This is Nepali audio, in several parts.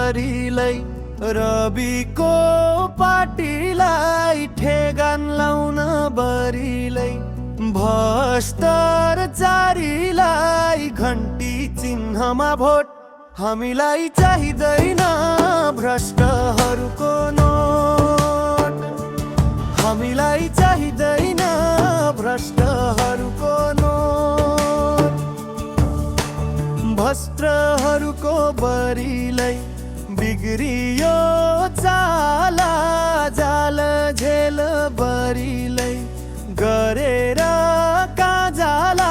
बरिलै रविको पार्टीलाई ठेगान लाउन बरिलै भ्रष्टाचारीलाई घन्टी चिन्हमा भोट हामीलाई चाहिँदैन भ्रष्टहरूको नोट हामीलाई चाहिँदैन भ्रष्टहरूको नोट भ्रष्टहरूको बरिलै बिग्रियो चाला जाल झेल बरिलै गरेर काजाला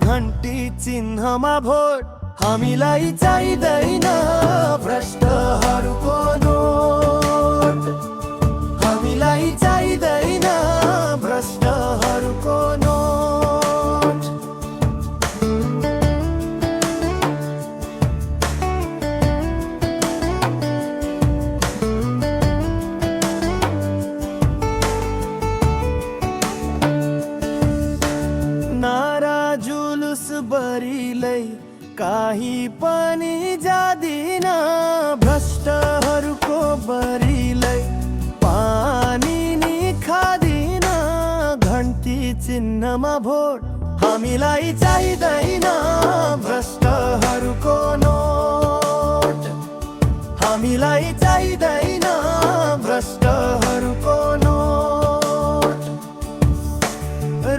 घन्टी चिन्हमा भोट हामीलाई चाहिँदैन भ्रष्टहरूको नोट हामीलाई चाहिँदैन भ्रष्टहरूको नोट नारा जुलुस बरिलै काही पनि जादिन भ्रष्टहरूको बरिलै पानी नि खादिन घन्टी चिन्हमा भोट हामीलाई चाहिँदैन भ्रष्टहरूको नोट हामीलाई चाहिँदैन भ्रष्टहरूको नोट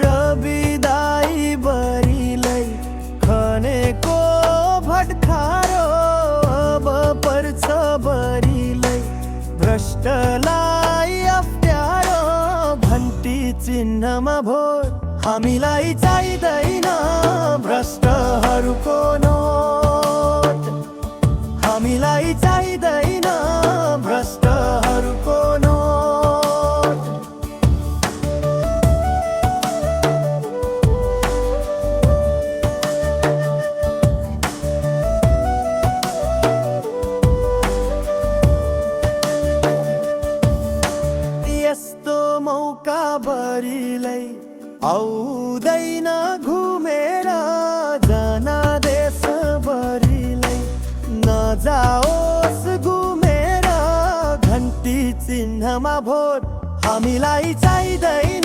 रविदाई बरिलै खनेको भटखारो अब पर्छ बरिलै भ्रष्टलाई अप्ठ्यारो घन्टी चिन्हमा भोट हामीलाई चाहिँदैन भ्रष्टहरूको नोट हामीलाई चाहिँदैन भ्रष्टहरूको नोट यस्तो मौका बरिलै आउँदैन घुमेर जनादेश बरिलै नजाओस् घुमेर घन्टी चिन्हमा भोट हामीलाई चाहिँदैन